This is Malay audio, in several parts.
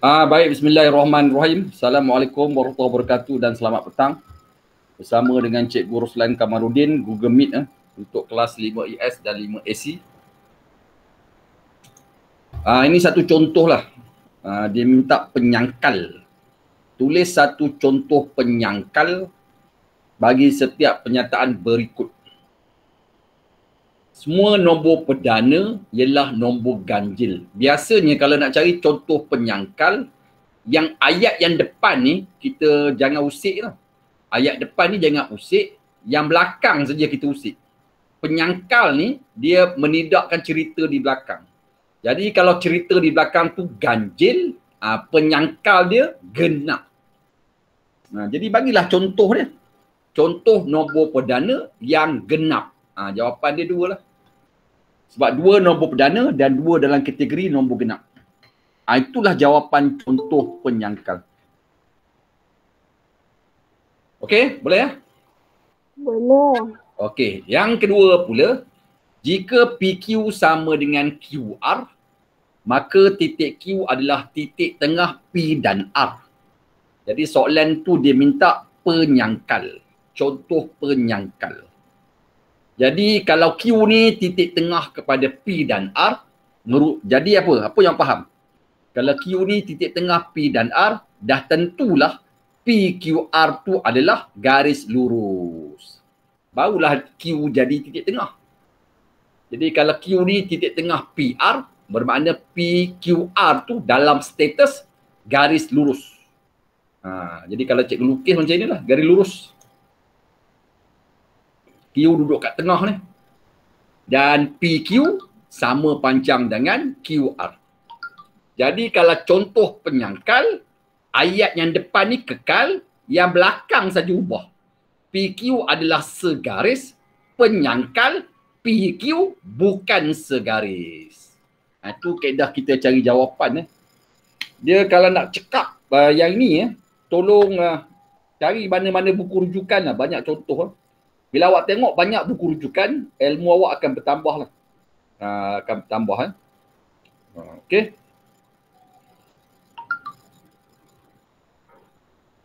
Baik, bismillahirrahmanirrahim. Assalamualaikum warahmatullahi wabarakatuh dan selamat petang. Bersama dengan Cikgu Roslan Kamarudin, Google Meet untuk kelas 5ES dan 5AC. Ini satu contoh lah. Dia minta penyangkal. Tulis satu contoh penyangkal bagi setiap pernyataan berikut. Semua nombor perdana ialah nombor ganjil. Biasanya kalau nak cari contoh penyangkal, yang ayat yang depan ni kita jangan usik lah. Ayat depan ni jangan usik, yang belakang saja kita usik. Penyangkal ni dia menidakkan cerita di belakang. Jadi kalau cerita di belakang tu ganjil, penyangkal dia genap. Jadi bagilah contoh dia. Contoh nombor perdana yang genap. Jawapan dia dua lah. Sebab dua nombor perdana dan dua dalam kategori nombor genap. Itulah jawapan contoh penyangkal. Okey, boleh ya? Boleh. Okey, yang kedua pula, jika PQ sama dengan QR, maka titik Q adalah titik tengah P dan R. Jadi soalan tu dia minta penyangkal. Contoh penyangkal. Jadi kalau Q ni titik tengah kepada P dan R, jadi apa? Apa yang faham? Kalau Q ni titik tengah P dan R, dah tentulah PQR tu adalah garis lurus. Barulah Q jadi titik tengah. Jadi kalau Q ni titik tengah PR, bermakna PQR tu dalam status garis lurus. Jadi kalau cikgu lukis macam inilah, garis lurus. Q duduk kat tengah ni. Dan PQ sama panjang dengan QR. Jadi kalau contoh penyangkal, ayat yang depan ni kekal, yang belakang saja ubah. PQ adalah segaris, penyangkal, PQ bukan segaris. Itu kaedah kita cari jawapan. Dia kalau nak cekap yang ini, tolong cari mana-mana buku rujukan. Banyak contoh. Bila awak tengok banyak buku rujukan, ilmu awak akan bertambah lah. Akan bertambah. Okey.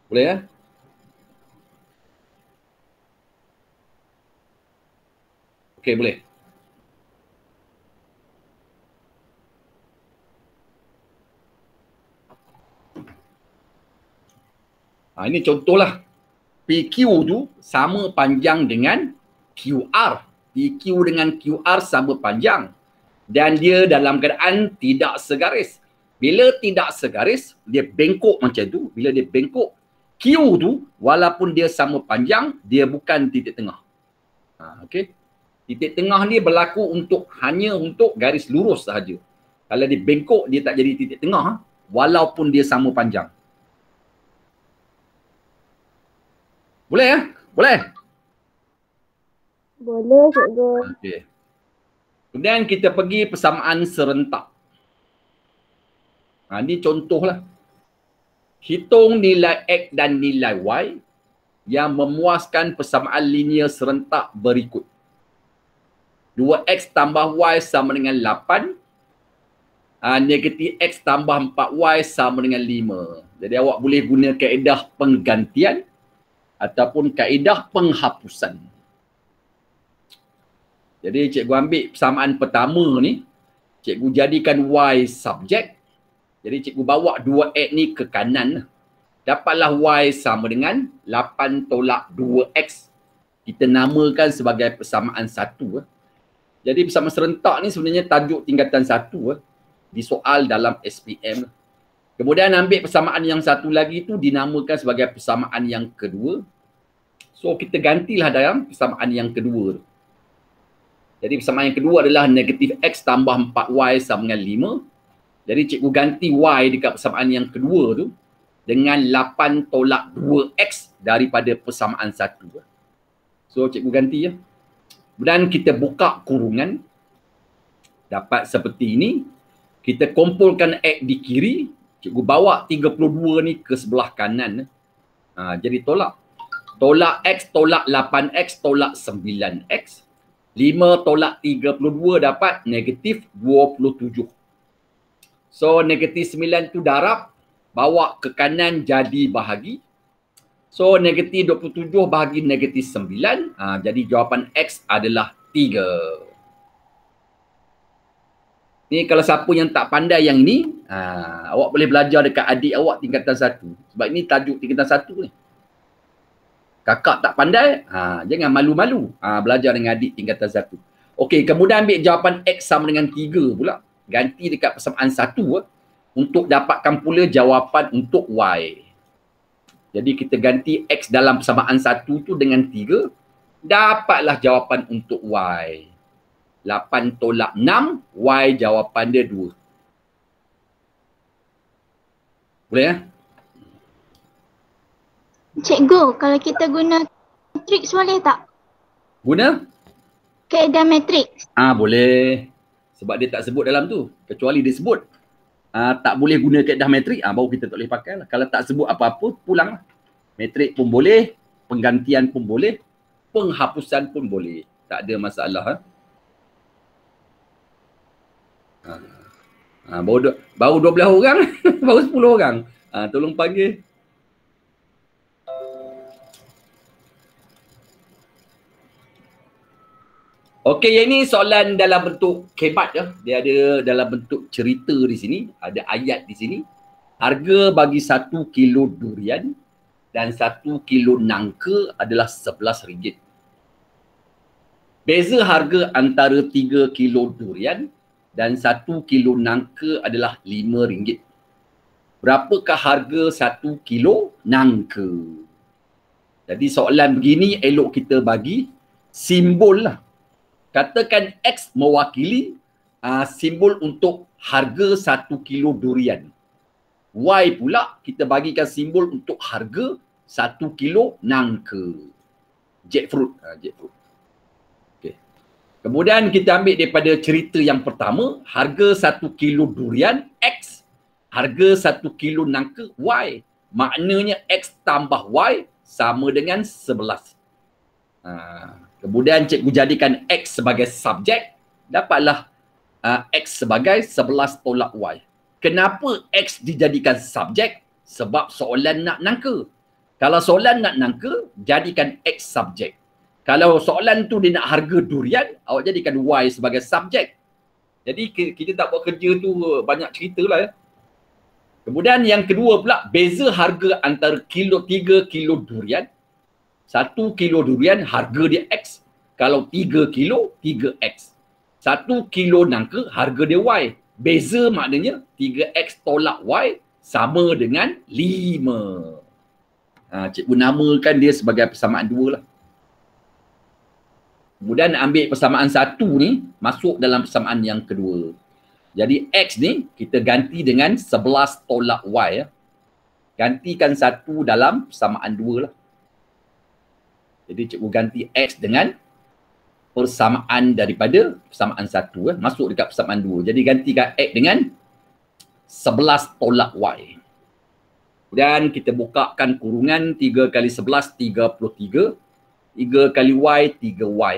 Boleh ya? Okey, boleh. Ini contohlah. PQ tu sama panjang dengan QR. PQ dengan QR sama panjang. Dan dia dalam keadaan tidak segaris. Bila tidak segaris, dia bengkok macam tu. Bila dia bengkok, Q tu walaupun dia sama panjang, dia bukan titik tengah. Okey. Titik tengah ni berlaku hanya untuk garis lurus sahaja. Kalau dia bengkok, dia tak jadi titik tengah walaupun dia sama panjang. Boleh ya? Boleh? Boleh, cikgu. Okey. Kemudian kita pergi persamaan serentak. Ini contohlah. Hitung nilai X dan nilai Y yang memuaskan persamaan linear serentak berikut. 2X tambah Y sama dengan 8. Negatif X tambah 4Y sama dengan 5. Jadi awak boleh guna kaedah penggantian ataupun kaedah penghapusan. Jadi cikgu ambil persamaan pertama ni, cikgu jadikan Y subjek. Jadi cikgu bawa 2X ni ke kanan. Dapatlah Y sama dengan 8 tolak 2X. Kita namakan sebagai persamaan 1. Jadi persamaan serentak ni sebenarnya tajuk tingkatan 1 di soal dalam SPM. Kemudian ambil persamaan yang satu lagi tu dinamakan sebagai persamaan yang kedua. So kita gantilah dalam persamaan yang kedua tu. Jadi persamaan yang kedua adalah negatif X tambah 4Y sama dengan 5. Jadi cikgu ganti Y dekat persamaan yang kedua tu dengan 8 tolak 2X daripada persamaan 1. So cikgu ganti ya. Dan kita buka kurungan. Dapat seperti ini. Kita kumpulkan X di kiri. Cikgu bawa 32 ni ke sebelah kanan. Jadi tolak. Tolak X tolak 8X tolak 9X. 5 tolak 32 dapat negatif 27. So negatif 9 tu darab. bawa ke kanan jadi bahagi. So negatif 27 bahagi negatif 9. Jadi jawapan X adalah 3. Ni kalau siapa yang tak pandai yang ni, awak boleh belajar dekat adik awak tingkatan 1. Sebab ini tajuk tingkatan 1 ni. Kakak tak pandai, jangan malu-malu. Belajar dengan adik tingkatan 1. Okey, kemudian ambil jawapan X sama dengan 3 pula. Ganti dekat persamaan 1 untuk dapatkan pula jawapan untuk Y. Jadi kita ganti X dalam persamaan 1 tu dengan 3. Dapatlah jawapan untuk Y. 8 tolak 6, Y jawapan dia 2. Boleh ya? Cikgu, kalau kita guna matrix boleh tak? Guna? Kaedah matrix. Boleh. Sebab dia tak sebut dalam tu. Kecuali dia sebut. Tak boleh guna kaedah matrik, baru kita tak boleh pakai lah. Kalau tak sebut apa-apa, pulang lah. Matrik pun boleh, penggantian pun boleh, penghapusan pun boleh. Tak ada masalah. Baru 12 orang, baru 10 orang. Tolong panggil. Okey, yang ini soalan dalam bentuk kebat ya. Dia ada dalam bentuk cerita di sini. Ada ayat di sini. Harga bagi 1 kilo durian dan 1 kilo nangka adalah RM11. Beza harga antara 3 kilo durian dan 1 kilo nangka adalah RM5. Berapakah harga 1 kilo nangka? Jadi soalan begini elok kita bagi simbol lah. Katakan X mewakili simbol untuk harga 1 kilo durian. Y pula kita bagikan simbol untuk harga 1 kilo nangka. Jackfruit. Jackfruit. Okay. Kemudian kita ambil daripada cerita yang pertama. Harga 1 kilo durian X. Harga 1 kilo nangka Y. Maknanya X tambah Y sama dengan 11. Kemudian cikgu jadikan X sebagai subjek, dapatlah X sebagai 11 tolak Y. Kenapa X dijadikan subjek? Sebab soalan nak nangka. Kalau soalan nak nangka, jadikan X subjek. Kalau soalan tu dia nak harga durian, awak jadikan Y sebagai subjek. Jadi kita tak buat kerja tu banyak cerita lah ya. Kemudian yang kedua pula, beza harga antara 3 kilo durian. 1 kilo durian harga dia X. Kalau 3 kilo, 3X. 1 kilo nangka harga dia Y. Beza maknanya 3X tolak Y sama dengan 5. Cikgu namakan dia sebagai persamaan 2 lah. Kemudian ambil persamaan 1 ni masuk dalam persamaan yang kedua. Jadi X ni kita ganti dengan 11 tolak Y. Gantikan 1 dalam persamaan 2 lah. Jadi cikgu ganti X dengan persamaan daripada persamaan 1. Masuk dekat persamaan 2. Jadi gantikan X dengan 11 tolak Y. Kemudian kita bukakan kurungan 3 kali 11, 33. 3 kali Y, 3Y.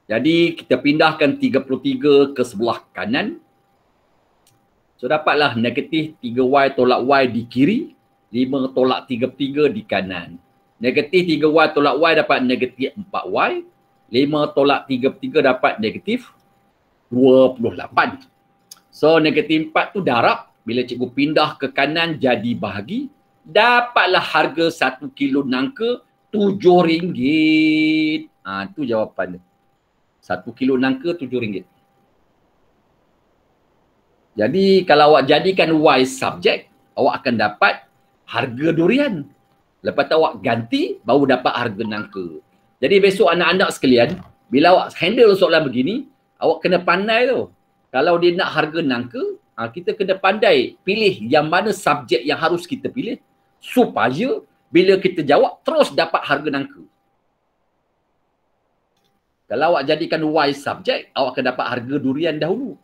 Jadi kita pindahkan 33 ke sebelah kanan. So dapatlah negatif 3Y tolak Y di kiri. 5 tolak 33 di kanan. Negatif 3Y tolak Y dapat negatif 4Y. 5 tolak 33 dapat negatif 28. So negatif 4 tu darab. Bila cikgu pindah ke kanan jadi bahagi. Dapatlah harga 1 kilo nangka RM7. Tu jawapan dia. 1 kilo nangka RM7. Jadi kalau awak jadikan Y subjek, awak akan dapat harga durian. Lepas tu awak ganti, baru dapat harga nangka. Jadi besok anak-anak sekalian, bila awak handle soalan begini, awak kena pandai tu. Kalau dia nak harga nangka, kita kena pandai pilih yang mana subjek yang harus kita pilih supaya bila kita jawab, terus dapat harga nangka. Kalau awak jadikan Y subjek, awak akan dapat harga durian dahulu.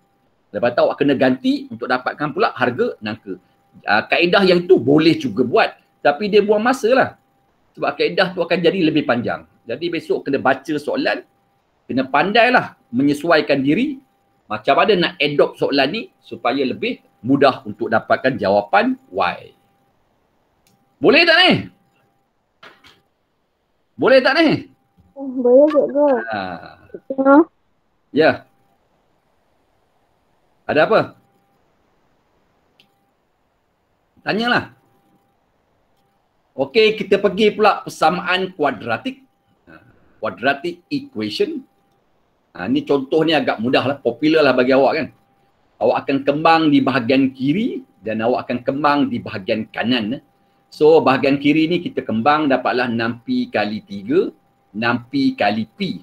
Lepas tu awak kena ganti untuk dapatkan pula harga nangka. Kaedah yang tu boleh juga buat. Tapi dia buang masa lah. Sebab kaedah tu akan jadi lebih panjang. Jadi besok kena baca soalan. Kena pandailah menyesuaikan diri. Macam mana nak adopt soalan ni supaya lebih mudah untuk dapatkan jawapan Y. Boleh tak ni? Boleh tak ni? Boleh cikgu. Ya. Ada apa? Tanyalah. Okey, kita pergi pula persamaan kuadratik. Quadratic equation. Ni contoh ni agak mudah lah, popular lah bagi awak kan. Awak akan kembang di bahagian kiri dan awak akan kembang di bahagian kanan. So bahagian kiri ni kita kembang dapatlah 6P kali 3, 6P kali P.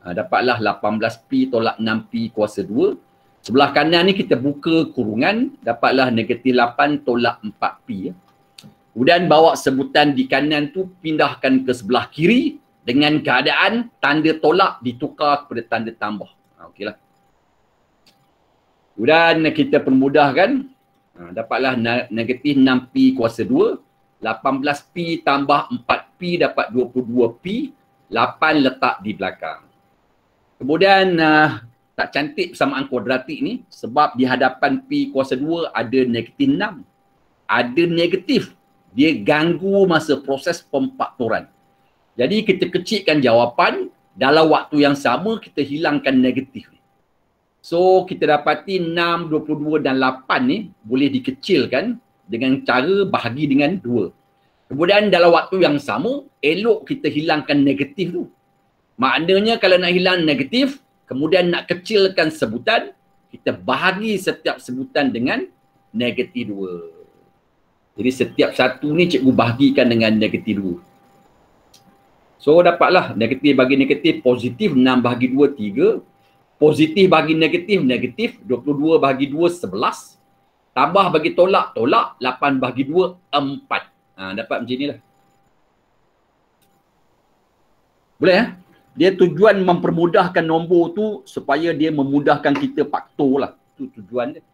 Dapatlah 18P tolak 6P kuasa 2. Sebelah kanan ni kita buka kurungan, dapatlah negatif 8 tolak 4P. Kemudian bawa sebutan di kanan tu pindahkan ke sebelah kiri dengan keadaan tanda tolak ditukar kepada tanda tambah. Okeylah. Kemudian kita permudahkan, dapatlah negatif 6P kuasa 2, 18P tambah 4P dapat 22P, 8 letak di belakang. Kemudian tak cantik persamaan kuadratik ni sebab di hadapan P kuasa 2 ada negatif 6. Ada negatif. Dia ganggu masa proses pemfaktoran. Jadi kita kecilkan jawapan, dalam waktu yang sama kita hilangkan negatif. So kita dapati 6, 22 dan 8 ni boleh dikecilkan dengan cara bahagi dengan 2. Kemudian dalam waktu yang sama, elok kita hilangkan negatif tu. Maknanya kalau nak hilang negatif, kemudian nak kecilkan sebutan, kita bahagi setiap sebutan dengan negatif 2. Jadi setiap satu ni cikgu bahagikan dengan negatif 2. So dapatlah negatif bagi negatif positif 6 bahagi 2, 3. Positif bagi negatif, negatif. 22 bahagi 2, 11. Tambah bagi tolak, tolak. 8 bahagi 2, 4. Dapat macam ni lah. Boleh ya? Dia tujuan mempermudahkan nombor tu supaya dia memudahkan kita faktor lah. Itu tujuan dia.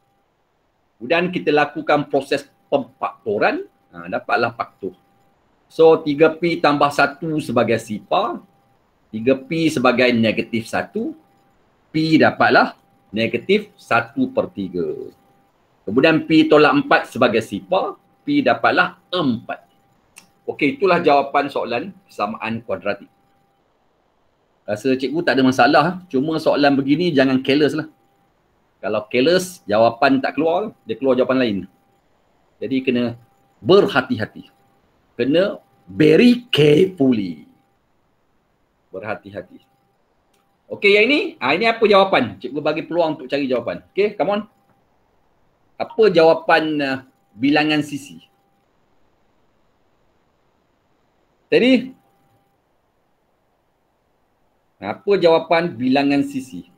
Kemudian kita lakukan proses pemfaktoran, dapatlah faktor. So 3P tambah 1 sebagai sifar, 3P sebagai negatif 1, P dapatlah negatif 1/3. Kemudian P tolak 4 sebagai sifar, P dapatlah 4. Okey, itulah jawapan soalan persamaan kuadratik. Rasa cikgu tak ada masalah, cuma soalan begini jangan careless lah. Kalau careless, jawapan tak keluar, dia keluar jawapan lain. Jadi kena berhati-hati. Kena very carefully. Berhati-hati. Okey, yang ini, ini apa jawapan? Cikgu bagi peluang untuk cari jawapan. Okey, come on. Apa jawapan bilangan sisi? Tadi, apa jawapan bilangan sisi?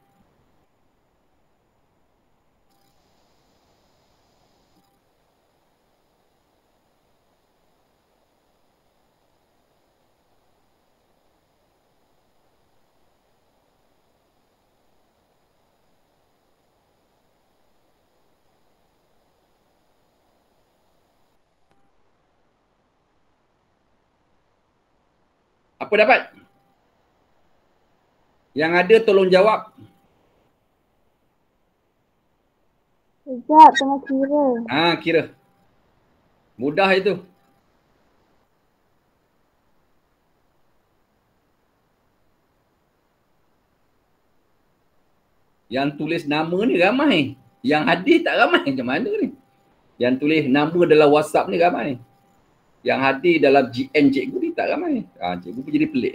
Apa dapat? Yang ada tolong jawab. Sekejap, tengah kira. Kira. Mudah itu. Yang tulis nama ni ramai. Yang hadir tak ramai. Macam mana ni? Yang tulis nama dalam WhatsApp ni ramai. Yang hadir dalam GN cikgu ni tak ramai. Cikgu pun jadi pelik.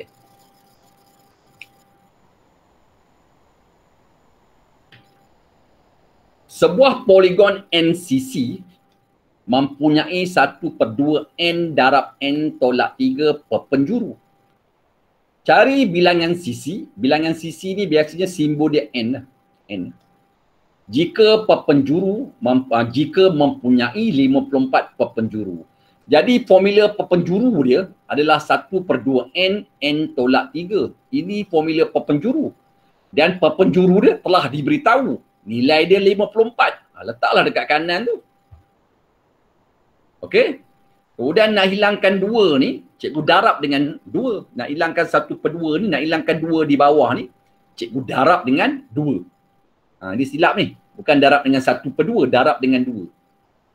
Sebuah poligon NCC mempunyai 1/2 N darab N tolak 3 per penjuru. Cari bilangan sisi. Bilangan sisi ni biasanya simbol dia N. N. Jika perpenjuru, jika mempunyai 54 perpenjuru. Jadi formula perpenjuru dia adalah 1/2 N, N tolak 3. Ini formula perpenjuru. Dan perpenjuru dia telah diberitahu. Nilai dia 54. Letaklah dekat kanan tu. Okey. Kemudian nak hilangkan 2 ni, cikgu darab dengan 2. Nak hilangkan 1/2 ni, nak hilangkan 2 di bawah ni, cikgu darab dengan 2. Ini silap ni. Bukan darab dengan 1/2, darab dengan 2.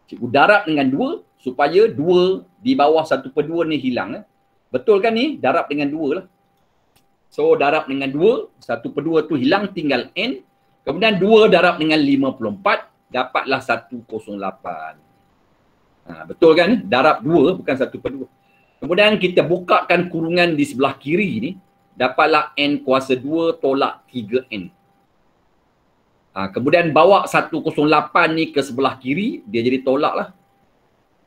Cikgu darab dengan 2 supaya 2 di bawah 1/2 ni hilang. Betul kan ni? Darab dengan 2 lah. So darab dengan 2, 1/2 tu hilang, tinggal N. Kemudian 2 darab dengan 54, dapatlah 108. Betul kan? Darab 2 bukan 1/2. Kemudian kita bukakan kurungan di sebelah kiri ni, dapatlah N kuasa 2 tolak 3N. Kemudian bawa 108 ni ke sebelah kiri, dia jadi tolak lah.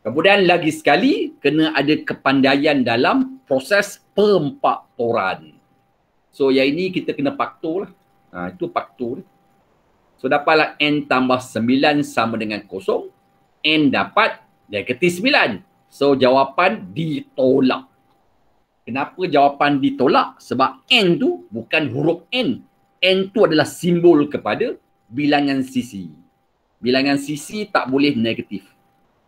Kemudian lagi sekali, kena ada kepandaian dalam proses pemfaktoran. So yang ini kita kena faktor lah. Itu faktor. So dapatlah N tambah 9 sama dengan 0. N dapat negatif 9. So jawapan ditolak. Kenapa jawapan ditolak? Sebab N tu bukan huruf N. N tu adalah simbol kepada bilangan sisi. Bilangan sisi tak boleh negatif.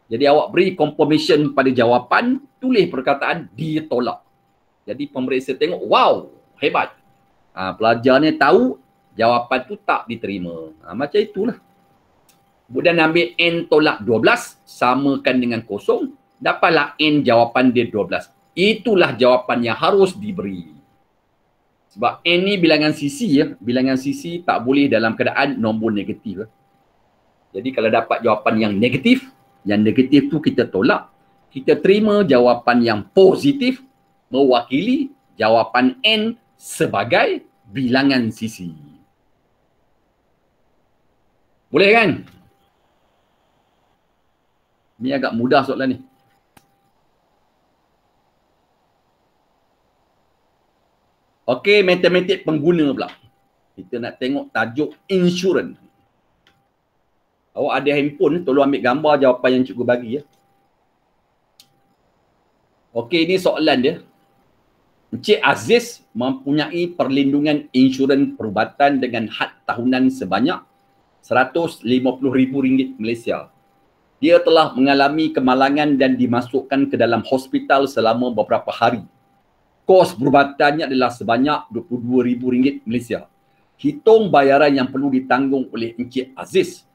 Jadi awak beri confirmation pada jawapan, tulis perkataan ditolak. Jadi pemeriksa tengok, wow, hebat. Pelajar ni tahu jawapan tu tak diterima. Macam itulah. Kemudian ambil N tolak 12, samakan dengan 0. Dapatlah N jawapan dia 12. Itulah jawapan yang harus diberi. Sebab N ni bilangan sisi ya. Bilangan sisi tak boleh dalam keadaan nombor negatif. Jadi kalau dapat jawapan yang negatif tu kita tolak. Kita terima jawapan yang positif mewakili jawapan N sebagai bilangan sisi. Boleh kan? Ni agak mudah soalan ni. Okey, matematik pengguna pula. Kita nak tengok tajuk insurans. Awak ada handphone, tolong ambil gambar jawapan yang cikgu bagi ya. Okey, ini soalan dia. Encik Aziz mempunyai perlindungan insurans perubatan dengan had tahunan sebanyak RM150,000 Malaysia. Dia telah mengalami kemalangan dan dimasukkan ke dalam hospital selama beberapa hari. Kos perubatannya adalah sebanyak RM22,000 Malaysia. Hitung bayaran yang perlu ditanggung oleh Encik Aziz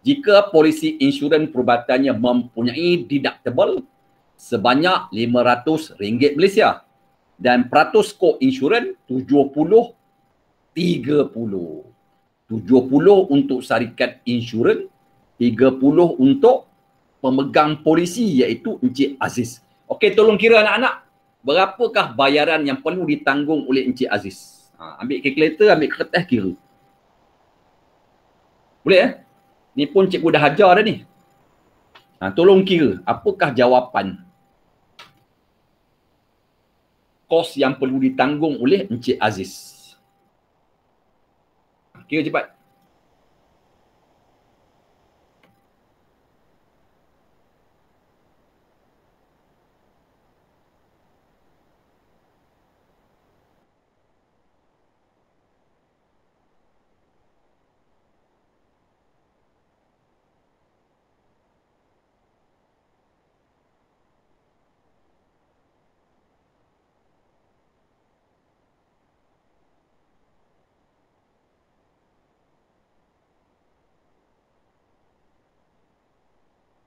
jika polisi insurans perubatannya mempunyai deductible sebanyak RM500 Malaysia dan peratus co-insurans 70-30. 70 untuk syarikat insurans, 30 untuk pemegang polisi iaitu Encik Aziz. Okey, tolong kira anak-anak. Berapakah bayaran yang perlu ditanggung oleh Encik Aziz? Ambil kalkulator, ambil kertas kira. Boleh ya? Ni pun cikgu dah ajar dah ni. Tolong kira, apakah jawapan kos yang perlu ditanggung oleh Encik Aziz? Kira cepat.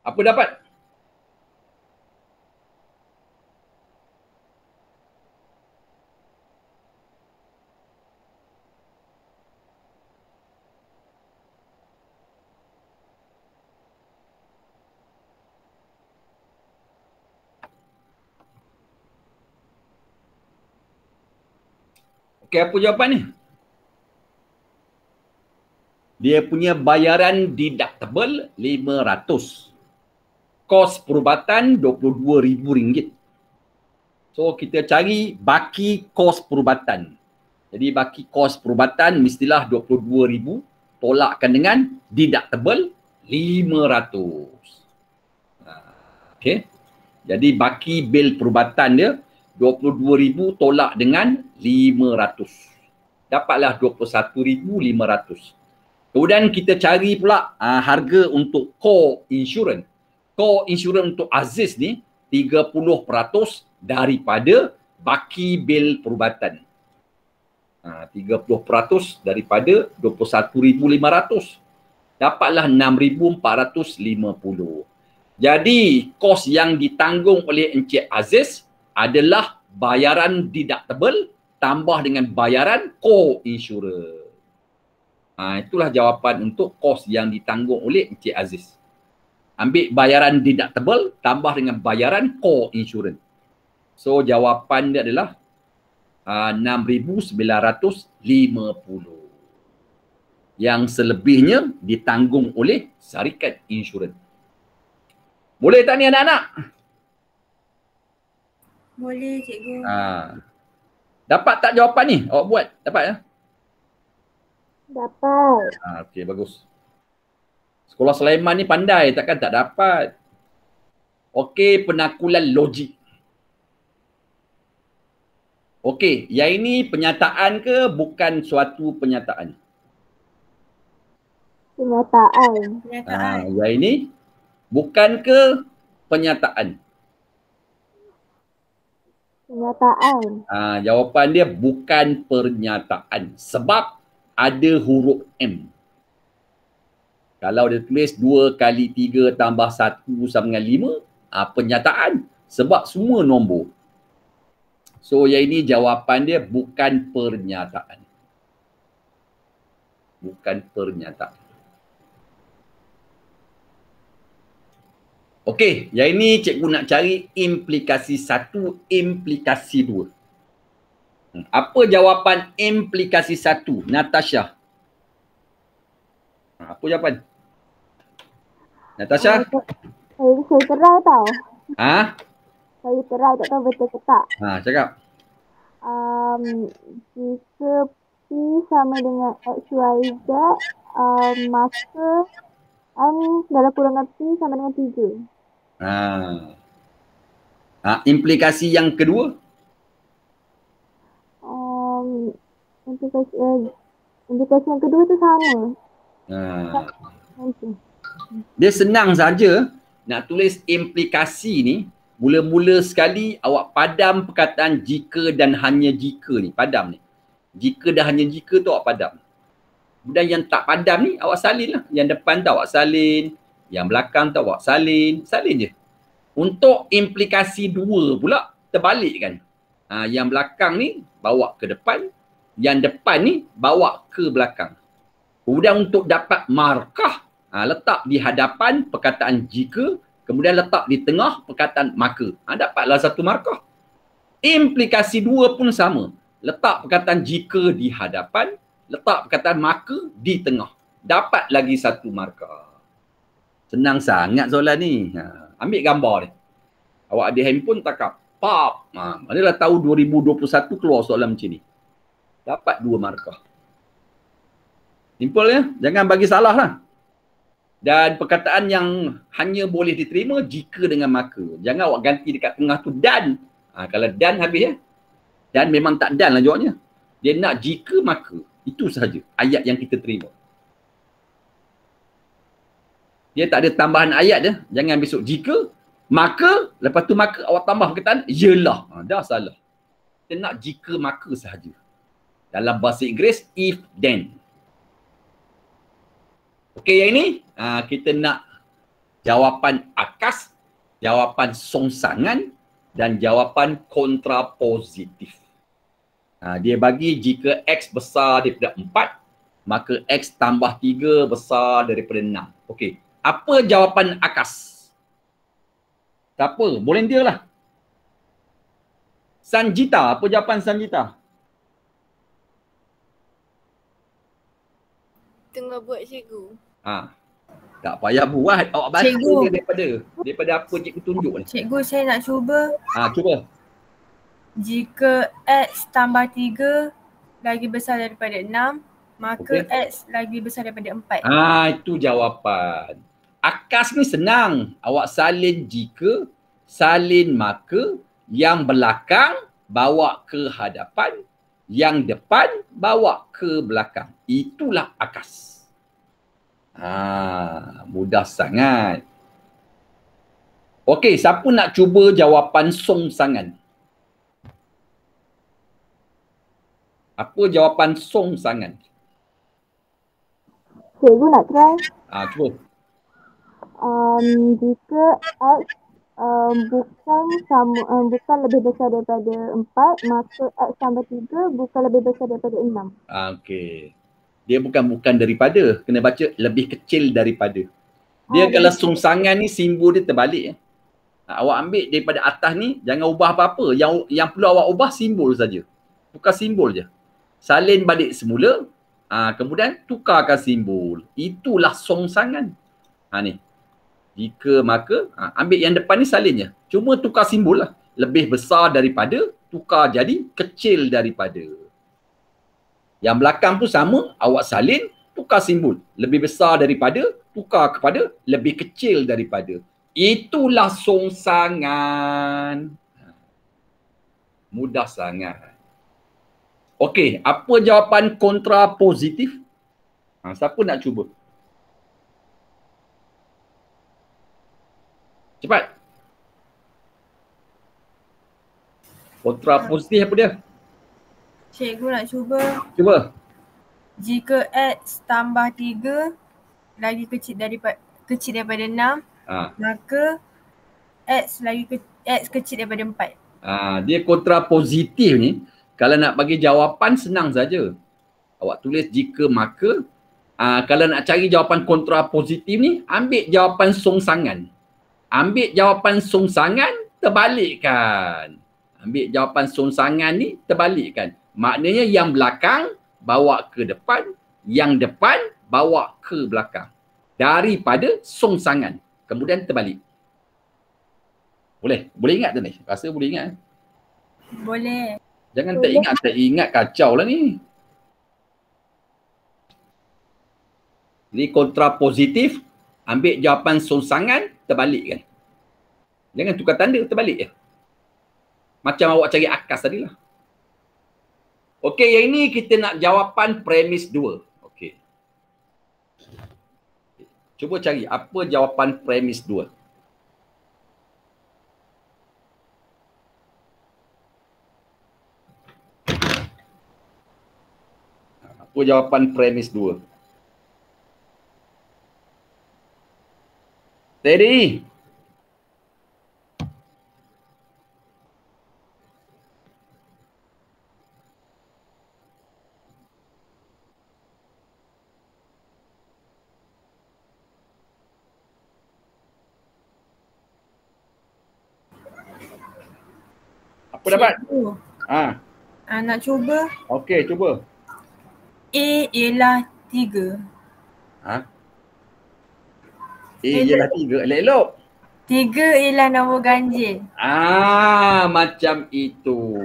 Apa dapat? Okey, apa jawapan ni? Dia punya bayaran deductible RM500. Kos perubatan RM22,000. So kita cari baki kos perubatan. Jadi baki kos perubatan mestilah RM22,000 tolakkan dengan deductible RM500. Okey. Jadi baki bil perubatan dia RM22,000 tolak dengan RM500. Dapatlah RM21,500. Kemudian kita cari pula harga untuk core insurance. Core insurans untuk Aziz ni 30% daripada baki bil perubatan. 30% daripada RM21,500. Dapatlah 6,450. Jadi, kos yang ditanggung oleh Encik Aziz adalah bayaran deductible tambah dengan bayaran co-insurance. Itulah jawapan untuk kos yang ditanggung oleh Encik Aziz. Ambil bayaran deductible tambah dengan bayaran co-insurance. So, jawapan dia adalah 6,950. Yang selebihnya ditanggung oleh syarikat insurans. Boleh tak ni anak-anak? Boleh, cikgu. Dapat tak jawapan ni? Awak buat? Dapat ya? Dapat. Okey, bagus. Sekolah Sulaiman ni pandai, takkan tak dapat. Okey, penakulan logik. Okey, yang ini penyataan ke bukan suatu penyataan? Penyataan. Yang ini bukan ke penyataan? Penyataan. Jawapan dia bukan pernyataan sebab ada huruf M. Kalau dia tulis 2 kali 3 tambah 1 sama dengan 5, penyataan sebab semua nombor. So yang ini jawapan dia bukan pernyataan. Bukan pernyataan. Okey, yang ini cikgu nak cari implikasi 1, implikasi 2. Apa jawapan implikasi 1, Natasha? Apa jawapan? Natasha? Saya terai tau. Saya terai, tak tahu betul ke tak. Cakap. Jika P sama dengan XYZ, maka N dalam kurungan P sama dengan 3. Implikasi yang kedua? Implikasi yang kedua tu sama. Dia senang saja nak tulis implikasi ni. Mula-mula sekali awak padam perkataan jika dan hanya jika ni. Padam ni. Jika dan hanya jika tu awak padam. Dan yang tak padam ni awak salin lah. Yang depan tu awak salin. Yang belakang tu awak salin. Salin je. Untuk implikasi 2 pula terbalik kan. Yang belakang ni bawa ke depan. Yang depan ni bawa ke belakang. Kemudian untuk dapat markah, letak di hadapan perkataan jika. Kemudian letak di tengah perkataan maka. Dapatlah satu markah. Implikasi 2 pun sama. Letak perkataan jika di hadapan. Letak perkataan maka di tengah. Dapat lagi satu markah. Senang sangat soalan ni. Ambil gambar ni. Awak ada handphone takap. Pop. Manalah tahu 2021 keluar soalan macam ni. Dapat 2 markah. Simple ya. Jangan bagi salah lah. Dan perkataan yang hanya boleh diterima jika dengan maka. Jangan awak ganti dekat tengah tu dan. Kalau dan habis ya. Dan memang tak dan lah jawabnya. Dia nak jika maka. Itu sahaja ayat yang kita terima. Dia tak ada tambahan ayat dia. Jangan besok jika, maka, lepas tu maka awak tambah perkataan ialah. Dah salah. Dia nak jika maka sahaja. Dalam bahasa Inggeris, if then. Okey, yang ini kita nak jawapan akas, jawapan songsangan dan jawapan kontrapositif. Dia bagi jika X besar daripada 4, maka X tambah 3 besar daripada 6. Okey, apa jawapan akas? Siapa? Volunteer lah. Sanjita, apa jawapan Sanjita? Tengah buat cikgu. Tak payah buat. Awak baca Cikgu. daripada apa cikgu tunjuk ni. Cikgu, saya nak cuba. Cuba. Jika X tambah 3 lagi besar daripada 6, maka X lagi besar daripada 4. Itu jawapan. Akas ni senang. Awak salin jika, salin maka, yang belakang bawa ke hadapan, yang depan bawa ke belakang. Itulah akas. Mudah sangat. Okey, siapa nak cuba jawapan songsangan? Apa jawapan songsangan? Cikgu nak try. Cuba. Jika X bukan lebih besar daripada 4, maka X tambah 3 bukan lebih besar daripada 6. Okey. Dia bukan daripada. Kena baca lebih kecil daripada. Dia kalau songsangan ni simbol dia terbalik. Awak ambil daripada atas ni, jangan ubah apa-apa. Yang perlu awak ubah simbol saja. Tukar simbol je. Salin balik semula. Kemudian tukarkan simbol. Itulah songsangan. Ni. Jika maka, ambil yang depan ni salin je. Cuma tukar simbol lah. Lebih besar daripada, tukar jadi kecil daripada. Yang belakang pun sama, awak salin, tukar simbol. Lebih besar daripada, tukar kepada lebih kecil daripada. Itulah songsangan. Mudah sangat. Okey, apa jawapan kontrapositif? Siapa nak cuba? Cepat. Kontrapositif apa dia? Cikgu nak cuba. Cuba. Jika X tambah 3 lagi kecil daripada 6, maka X kecil daripada 4. Dia kontrapositif ni, kalau nak bagi jawapan senang saja. Awak tulis jika maka. Kalau nak cari jawapan kontrapositif ni, ambil jawapan songsangan. Ambil jawapan songsangan, terbalikkan. Ambil jawapan songsangan ni, terbalikkan. Maknanya yang belakang bawa ke depan, yang depan bawa ke belakang. Daripada songsangan. Kemudian terbalik. Boleh? Boleh ingat tu ni? Rasa boleh ingat? Boleh. Jangan tak ingat kacau lah ni. Jadi kontrapositif, ambil jawapan songsangan, terbalikkan. Jangan tukar tanda, terbalik je. Macam awak cari akas tadi lah. Okey, yang ini kita nak jawapan premis 2. Okey. Cuba cari apa jawapan premis 2. Apa jawapan premis 2? Teddy. Apa dapat? Nak cuba. Okey, cuba. A ialah 3. A ialah 3. Elok-elok. 3 ialah nombor ganjil. Macam itu.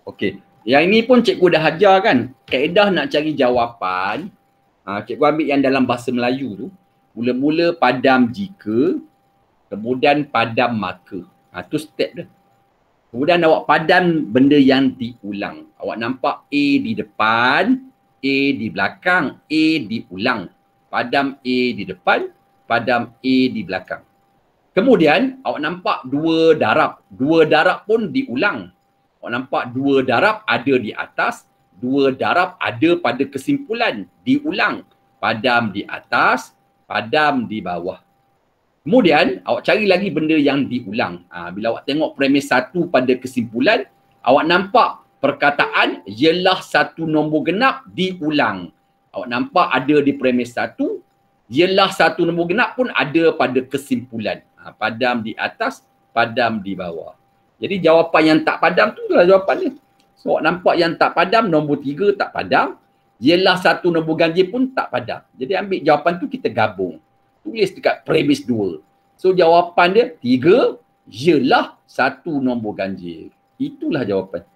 Okey. Yang ini pun cikgu dah ajar kan. Kaedah nak cari jawapan. Cikgu ambil yang dalam bahasa Melayu tu. Mula-mula padam jika. Kemudian padam maka. Tu step dia. Kemudian awak padam benda yang diulang. Awak nampak A di depan. A di belakang. A diulang. Padam A di depan. Padam A di belakang. Kemudian awak nampak dua darab. Dua darab pun diulang. Awak nampak dua darab ada di atas, dua darab ada pada kesimpulan, diulang. Padam di atas, padam di bawah. Kemudian awak cari lagi benda yang diulang. Bila awak tengok premis 1 pada kesimpulan, awak nampak perkataan ialah satu nombor genap diulang. Awak nampak ada di premis 1, ialah satu nombor genap pun ada pada kesimpulan. Padam di atas, padam di bawah. Jadi jawapan yang tak padam tu adalah jawapan dia. So awak nampak yang tak padam, nombor 3 tak padam. Ialah satu nombor ganjil pun tak padam. Jadi ambil jawapan tu kita gabung. Tulis dekat premis 2. So jawapan dia 3 ialah satu nombor ganjil. Itulah jawapan.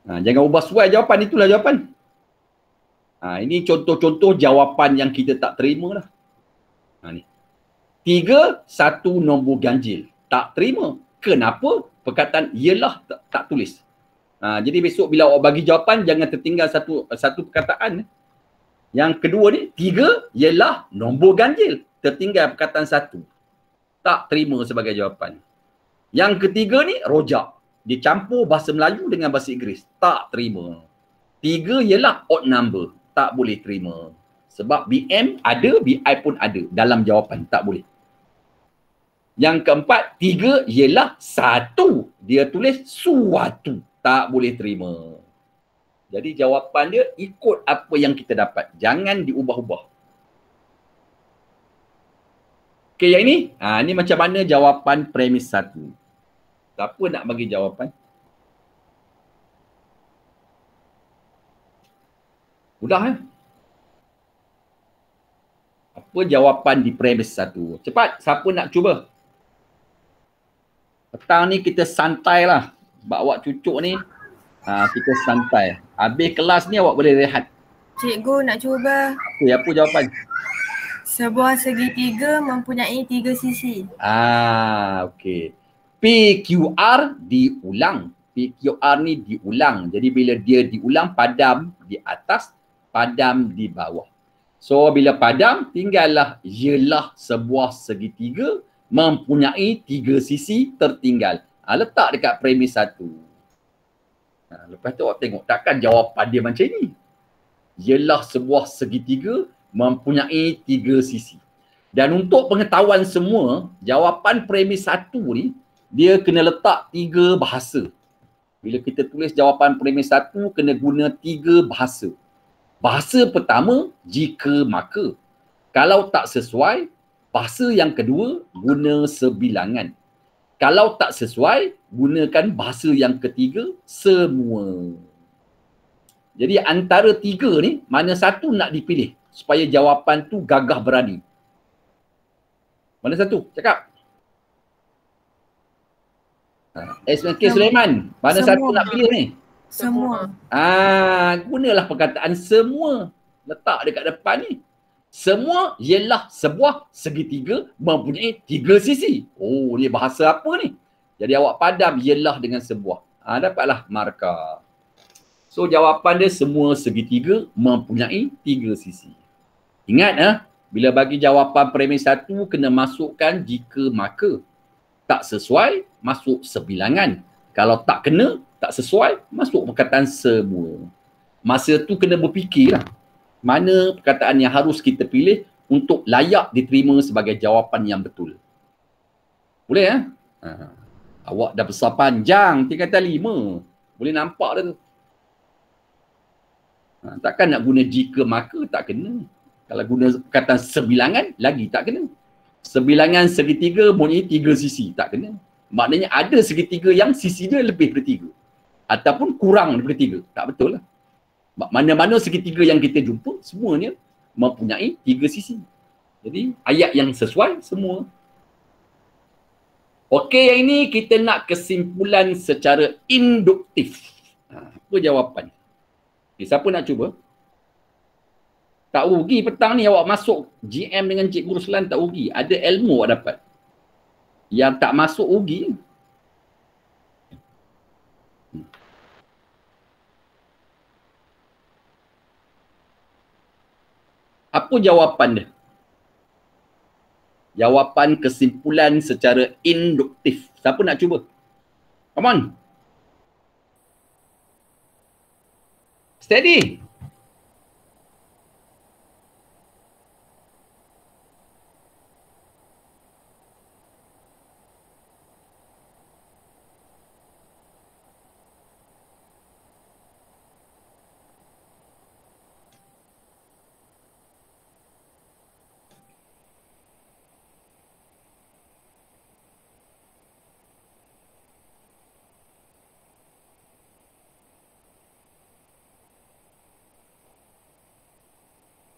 Jangan ubah suai jawapan, itulah jawapan. Ini contoh-contoh jawapan yang kita tak terima lah. Ni. 3, satu nombor ganjil. Tak terima. Kenapa? Perkataan ialah tak tulis. Jadi besok bila awak bagi jawapan, jangan tertinggal satu perkataan. Yang kedua ni, 3 ialah nombor ganjil. Tertinggal perkataan 1. Tak terima sebagai jawapan. Yang ketiga ni, rojak. Dicampur bahasa Melayu dengan bahasa Inggeris. Tak terima. 3 ialah odd number. Tak boleh terima. Sebab BM ada, BI pun ada dalam jawapan. Tak boleh. Yang keempat, 3 ialah 1. Dia tulis suatu. Tak boleh terima. Jadi jawapan dia ikut apa yang kita dapat. Jangan diubah-ubah. Okey, yang ini. Ini macam mana jawapan premis 1. Siapa nak bagi jawapan? Mudah ya? Apa jawapan di premis 1? Cepat, siapa nak cuba? Petang ni kita santai lah. Sebab awak cucuk ni, kita santai. Habis kelas ni awak boleh rehat. Cikgu nak cuba. Okay, apa jawapan? Sebuah segitiga mempunyai 3 sisi. Okey. PQR diulang. PQR ni diulang. Jadi bila dia diulang, padam di atas, padam di bawah. So bila padam, tinggallah ialah sebuah segitiga mempunyai 3 sisi tertinggal. Letak dekat premis 1. Lepas tu awak tengok, takkan jawapan dia macam ni. Ialah sebuah segitiga mempunyai 3 sisi. Dan untuk pengetahuan semua, jawapan premis 1 ni, dia kena letak 3 bahasa. Bila kita tulis jawapan premis 1, kena guna 3 bahasa. Bahasa pertama, jika maka. Kalau tak sesuai, bahasa yang kedua, guna sebilangan. Kalau tak sesuai, gunakan bahasa yang ketiga, semua. Jadi antara 3 ni, mana satu nak dipilih supaya jawapan tu gagah berani? Mana satu? Cakap. SMK Sulaiman, mana semua. Satu nak pilih ni? Semua. Gunalah perkataan semua. Letak dekat depan ni. Semua ialah sebuah segitiga mempunyai 3 sisi. Oh, ni bahasa apa ni? Jadi awak padam ialah dengan sebuah. Dapatlah markah. So jawapan dia semua segitiga mempunyai 3 sisi. Ingat bila bagi jawapan premis 1 kena masukkan jika maka. Tak sesuai, masuk sebilangan. Kalau tak kena, tak sesuai, masuk perkataan semua. Masa tu kena berfikirlah. Mana perkataan yang harus kita pilih untuk layak diterima sebagai jawapan yang betul. Boleh Awak dah besar panjang, 3 kata 5. Boleh nampak dah tu. Takkan nak guna jika maka, tak kena. Kalau guna perkataan sebilangan, lagi tak kena. Sebilangan segitiga mempunyai 3 sisi, tak kena. Maknanya ada segitiga yang sisi dia lebih daripada 3. Ataupun kurang daripada 3. Tak betul lah. Mana-mana segitiga yang kita jumpa, semuanya mempunyai 3 sisi. Jadi ayat yang sesuai semua. Okey, yang ini kita nak kesimpulan secara induktif. Apa jawapan? Okay, siapa nak cuba? Tak rugi petang ni awak masuk GM dengan Cikgu Ruslan, tak rugi. Ada ilmu awak dapat. Yang tak masuk rugi. Apa jawapan dia? Jawapan kesimpulan secara induktif. Siapa nak cuba? Come on. Steady.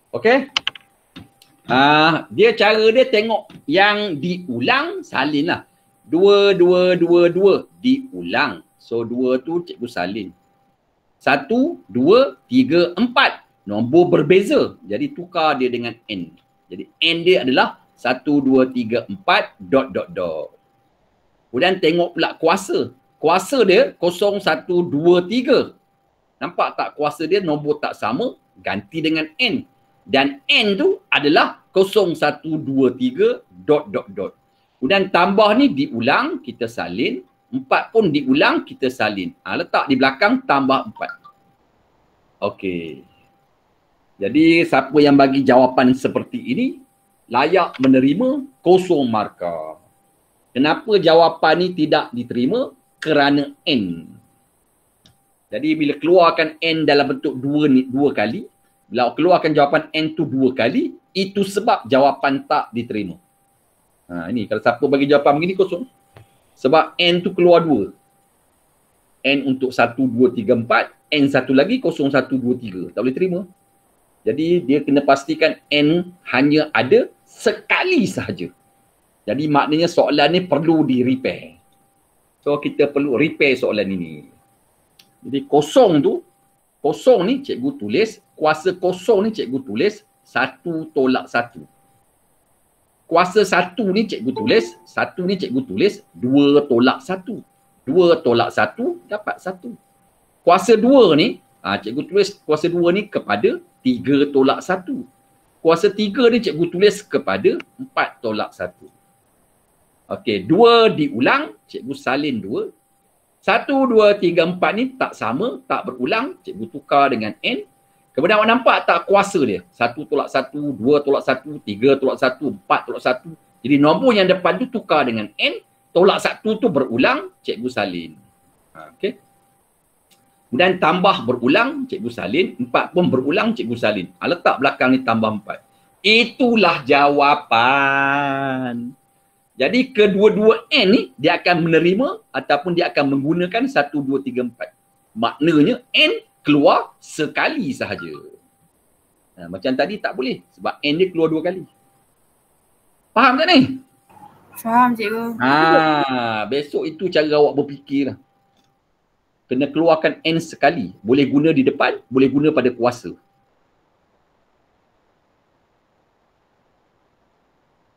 Okey. Dia cara dia tengok yang diulang salin lah. 2, 2, 2, 2 diulang. So 2 tu cikgu salin. 1, 2, 3, 4. Nombor berbeza. Jadi tukar dia dengan N. Jadi N dia adalah 1, 2, 3, 4 dot dot dot. Kemudian tengok pula kuasa. Kuasa dia 0, 1, 2, 3. Nampak tak kuasa dia nombor tak sama? Ganti dengan N. dan N tu adalah 0, 1, 2, 3, ... Kemudian tambah ni diulang, kita salin. 4 pun diulang, kita salin. Letak di belakang tambah 4. Okey. Jadi siapa yang bagi jawapan seperti ini layak menerima 0 markah. Kenapa jawapan ni tidak diterima? Kerana N. Jadi bila keluarkan N dalam bentuk 2 kali, bila keluarkan jawapan N tu 2 kali, itu sebab jawapan tak diterima. Ini kalau siapa bagi jawapan begini 0. Sebab N tu keluar 2. N untuk 1, 2, 3, 4. N satu lagi 0, 1, 2, 3. Tak boleh terima. Jadi dia kena pastikan N hanya ada sekali sahaja. Jadi maknanya soalan ni perlu di-repair. So kita perlu repair soalan ini. Jadi 0 tu, 0 ni cikgu tulis, kuasa 0 ni cikgu tulis 1 tolak 1. Kuasa 1 ni cikgu tulis, 1 ni cikgu tulis 2 tolak 1. 2 tolak 1 dapat 1. Kuasa 2 ni, cikgu tulis kuasa 2 ni kepada 3 tolak 1. Kuasa 3 ni cikgu tulis kepada 4 tolak 1. Okey, 2 diulang, cikgu salin 2. 1, 2, 3, 4 ni tak sama, tak berulang, cikgu tukar dengan N. Kemudian awak nampak tak kuasa dia? 1 tolak 1, 2 tolak 1, 3 tolak 1, 4 tolak 1. Jadi nombor yang depan tu tukar dengan N, tolak 1 tu berulang, cikgu salin. Okey. Kemudian tambah berulang, cikgu salin. 4 pun berulang, cikgu salin. Letak belakang ni tambah 4. Itulah jawapan. Jadi kedua-dua N ni dia akan menerima ataupun dia akan menggunakan 1, 2, 3, 4. Maknanya N keluar sekali sahaja. Macam tadi tak boleh sebab N dia keluar 2 kali. Faham tak ni? Faham cikgu. Besok itu cara awak berfikir lah. Kena keluarkan N sekali. Boleh guna di depan, boleh guna pada kuasa.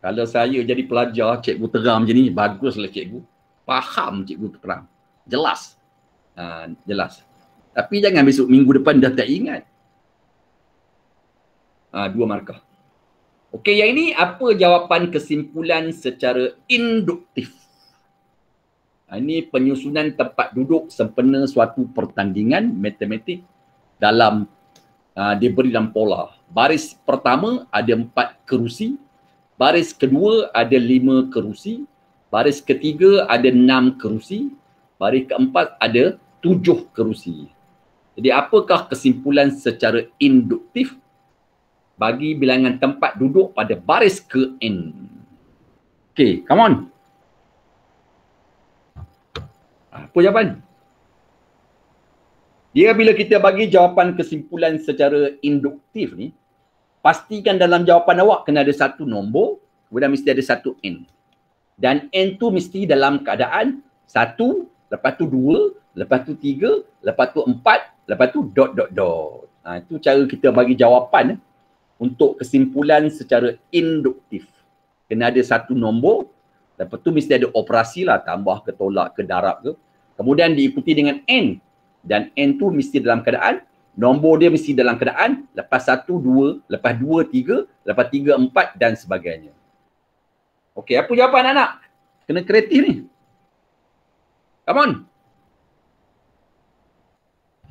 Kalau saya jadi pelajar, cikgu terang macam ni, baguslah cikgu. Faham cikgu terang. Jelas. Jelas. Tapi jangan besok minggu depan dah tak ingat. 2 markah. Okey, yang ini apa jawapan kesimpulan secara induktif? Ini penyusunan tempat duduk sempena suatu pertandingan matematik dalam diberi dalam pola. Baris pertama ada 4 kerusi. Baris kedua ada 5 kerusi. Baris ketiga ada 6 kerusi. Baris keempat ada 7 kerusi. Jadi apakah kesimpulan secara induktif bagi bilangan tempat duduk pada baris ke N? Okay, come on. Apa jawapan? Dia bila kita bagi jawapan kesimpulan secara induktif ni, pastikan dalam jawapan awak kena ada 1 nombor, kemudian mesti ada 1 N. Dan N tu mesti dalam keadaan 1, lepas tu 2, lepas tu 3, lepas tu 4, lepas tu ... Itu cara kita bagi jawapan untuk kesimpulan secara induktif. Kena ada 1 nombor, lepas tu mesti ada operasi lah, tambah ke tolak ke darab ke. Kemudian diikuti dengan N. Dan N tu mesti dalam keadaan, nombor dia mesti dalam keadaan lepas 1, 2, lepas 2, 3, lepas 3, 4 dan sebagainya. Okey, apa jawapan anak? Kena kreatif ni. Come on.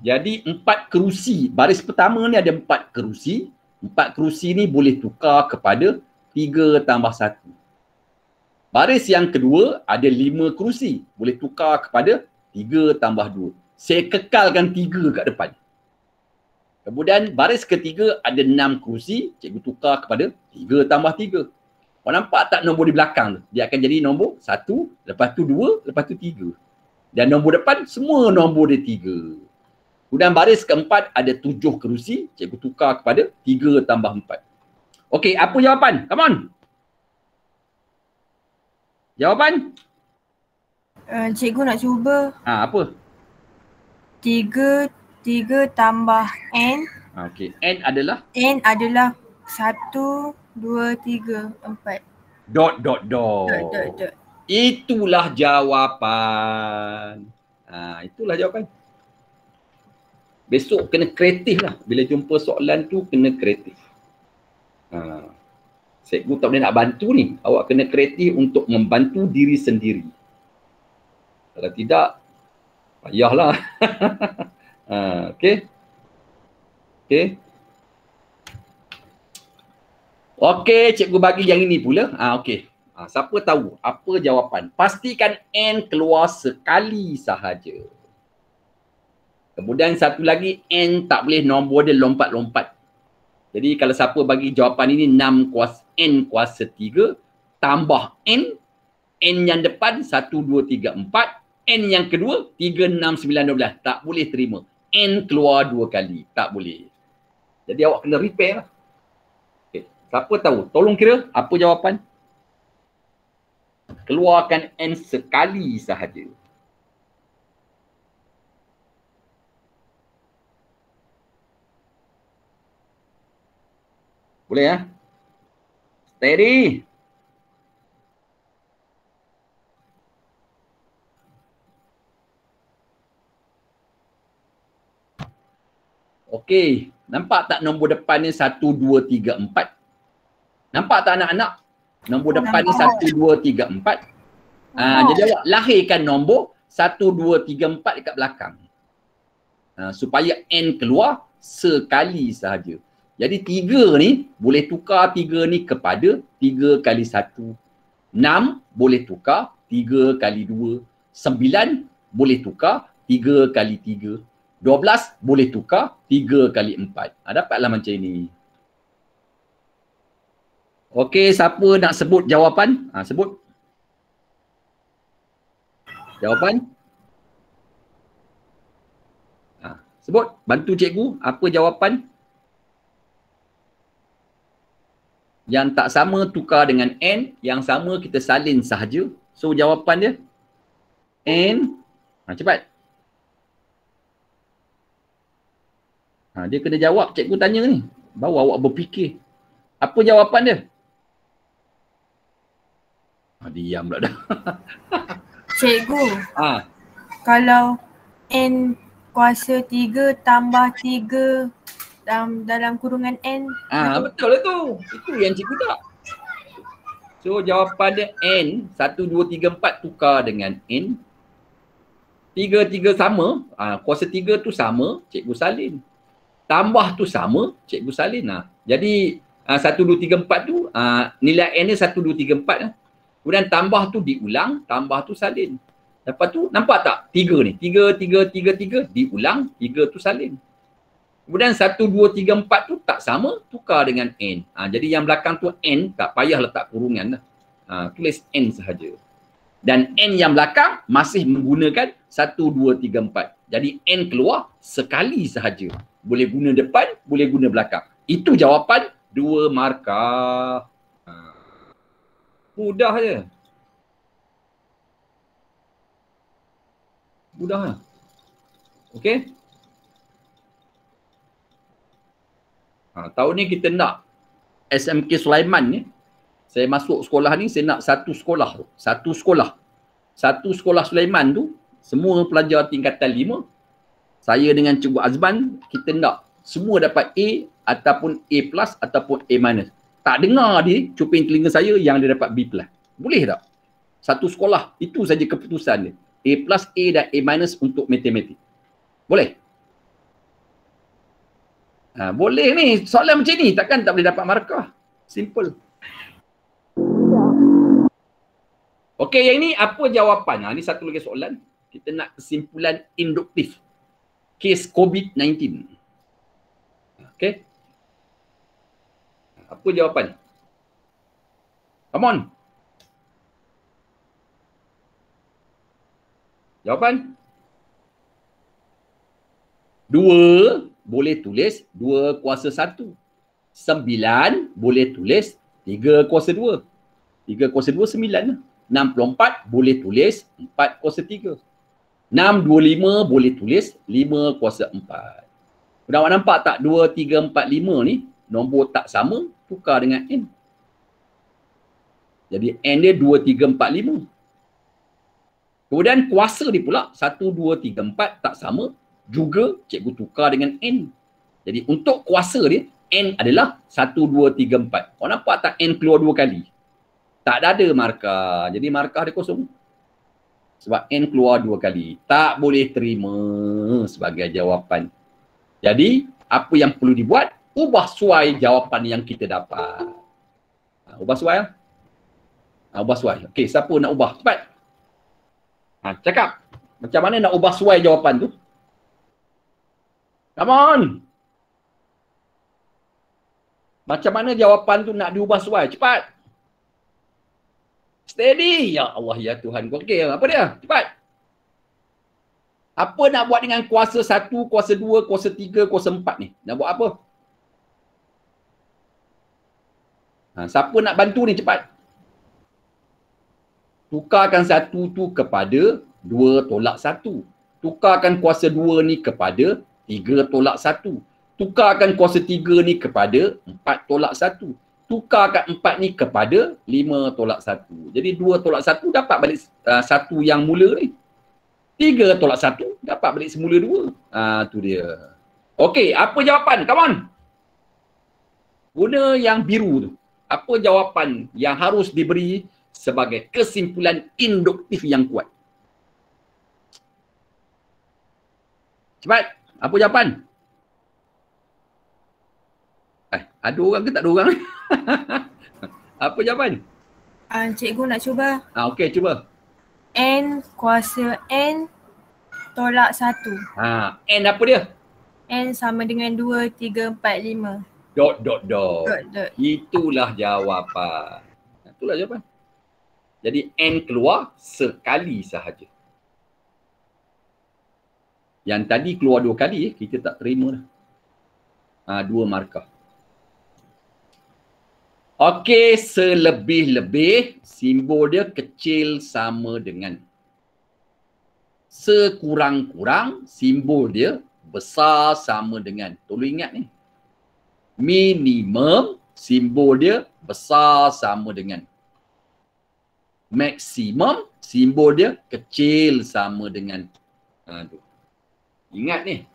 Jadi 4 kerusi. Baris pertama ni ada 4 kerusi. 4 kerusi ni boleh tukar kepada 3 tambah 1. Baris yang kedua ada 5 kerusi. Boleh tukar kepada 3 tambah 2. Saya kekalkan 3 kat depan. Kemudian baris ketiga ada 6 kerusi. Cikgu tukar kepada 3 tambah 3. Awak nampak tak nombor di belakang tu? Dia akan jadi nombor 1, lepas tu 2, lepas tu 3. Dan nombor depan semua nombor dia 3. Kemudian baris keempat ada 7 kerusi. Cikgu tukar kepada 3 tambah 4. Okey, apa jawapan? Come on. Jawapan? Cikgu nak cuba. Apa? 3 tambah N. Okey, N adalah? N adalah 1, 2, 3, 4. ... Itulah jawapan. Itulah jawapan. Besok kena kreatif lah. Bila jumpa soalan tu kena kreatif. Cikgu tak boleh nak bantu ni. Awak kena kreatif untuk membantu diri sendiri. Kalau tidak, payahlah. Okey. Okey, cikgu bagi yang ini pula. Okey. Siapa tahu apa jawapan? Pastikan N keluar sekali sahaja. Kemudian satu lagi, N tak boleh nombor dia lompat-lompat. Jadi kalau siapa bagi jawapan ini 6 kuasa N kuasa 3 tambah N yang depan 1, 2, 3, 4. N yang kedua 3, 6, 9, 12. Tak boleh terima. N keluar 2 kali. Tak boleh. Jadi awak kena repair lah. Okay. Siapa tahu? Tolong kira apa jawapan? Keluarkan N sekali sahaja. Boleh ya? Steady. Okey. Nampak tak nombor depan ni 1, 2, 3, 4? Nampak tak anak-anak? Nombor depan ni 1, 2, 3, 4. Jadi awak lahirkan nombor 1, 2, 3, 4 dekat belakang. Supaya N keluar sekali sahaja. Jadi 3 ni boleh tukar 3 ni kepada 3 kali 1. 6 boleh tukar 3 kali 2. 9 boleh tukar 3 kali 3. 12 boleh tukar 3 kali 4. Dapatlah macam ini. Okey, siapa nak sebut jawapan? Sebut. Jawapan? Sebut. Bantu cikgu. Apa jawapan? Yang tak sama tukar dengan N. Yang sama kita salin sahaja. So jawapan dia N. Cepat. Dia kena jawab cikgu tanya ni. Baru awak berfikir. Apa jawapan dia? Diam pula dah. Cikgu. Kalau N kuasa 3 tambah 3 dalam kurungan N. Betul lah tu. Itu yang cikgu tak. So jawapan dia N. 1, 2, 3, 4 tukar dengan N. 3 sama. Kuasa 3 tu sama. Cikgu salin. Tambah tu sama. Cikgu salin. Jadi 1, 2, 3, 4 tu nilai N ni 1, 2, 3, 4. Kemudian tambah tu diulang. Tambah tu salin. Lepas tu nampak tak? 3 ni. 3, 3, 3, 3. Diulang. 3 tu salin. Kemudian 1, 2, 3, 4 tu tak sama, tukar dengan N. Jadi yang belakang tu N, tak payah letak kurungan lah. Tulis N sahaja. Dan N yang belakang masih menggunakan 1, 2, 3, 4. Jadi N keluar sekali sahaja. Boleh guna depan, boleh guna belakang. Itu jawapan 2 markah. Mudah je. Mudah lah. Okey? Tahun ni kita nak SMK Sulaiman ni. Saya masuk sekolah ni, saya nak satu sekolah tu. Satu sekolah Sulaiman tu, semua pelajar tingkatan 5. Saya dengan Cikgu Azman, kita nak semua dapat A ataupun A plus ataupun A minus. Tak dengar dia, cuping telinga saya yang dia dapat B plus. Boleh tak? Satu sekolah, itu saja keputusan dia. A plus, A dan A minus untuk matematik. Boleh? Boleh ni. Soalan macam ni takkan tak boleh dapat markah. Simple. Okey, yang ni apa jawapan? Ni satu lagi soalan. Kita nak kesimpulan induktif. Kes COVID-19. Okey. Apa jawapan? Come on. Jawapan? 2 boleh tulis 2 kuasa 1. 9 boleh tulis 3 kuasa 2. 3 kuasa 2, 9 lah. 64 boleh tulis 4 kuasa 3. 625 boleh tulis 5 kuasa 4. Awak nampak tak 2, 3, 4, 5 ni nombor tak sama, tukar dengan N. Jadi N dia 2, 3, 4, 5. Kemudian kuasa dia pula 1, 2, 3, 4 tak sama, juga cikgu tukar dengan N. Jadi untuk kuasa dia, N adalah 1, 2, 3, 4. Kau nampak tak N keluar 2 kali? Tak ada markah. Jadi markah dia kosong. Sebab N keluar 2 kali. Tak boleh terima sebagai jawapan. Jadi, apa yang perlu dibuat? Ubah suai jawapan yang kita dapat. Ubah suai lah. Ubah suai. Okey, siapa nak ubah? Cepat. Cakap. Macam mana nak ubah suai jawapan tu? Come on. Macam mana jawapan tu nak diubah suai? Cepat. Steady. Ya Allah, ya Tuhan. Okey, apa dia? Cepat. Apa nak buat dengan kuasa 1, kuasa 2, kuasa 3, kuasa 4 ni? Nak buat apa? Siapa nak bantu ni? Cepat. Tukarkan 1 tu kepada 2 tolak 1. Tukarkan kuasa 2 ni kepada 3 tolak 1. Tukarkan kuasa 3 ni kepada 4 tolak 1. Tukarkan 4 ni kepada 5 tolak 1. Jadi 2 tolak 1 dapat balik 1 yang mula ni. 3 tolak 1 dapat balik semula 2. Tu dia. Okey, apa jawapan? Come on. Guna yang biru tu. Apa jawapan yang harus diberi sebagai kesimpulan induktif yang kuat? Cepat. Apa jawapan? Ada orang ke tak ada orang? Apa jawapan? Cikgu nak cuba. Okey, cuba. N kuasa N tolak 1. N apa dia? N sama dengan 2, 3, 4, 5. Dot, dot, dot. Dot, dot. Itulah jawapan. Itulah jawapan. Jadi N keluar sekali sahaja. Yang tadi keluar 2 kali, kita tak terima dah. 2 markah. Okey, selebih-lebih simbol dia kecil sama dengan. Sekurang-kurang simbol dia besar sama dengan. Tolong ingat ni. Minimum simbol dia besar sama dengan. Maksimum simbol dia kecil sama dengan. Ingat ni.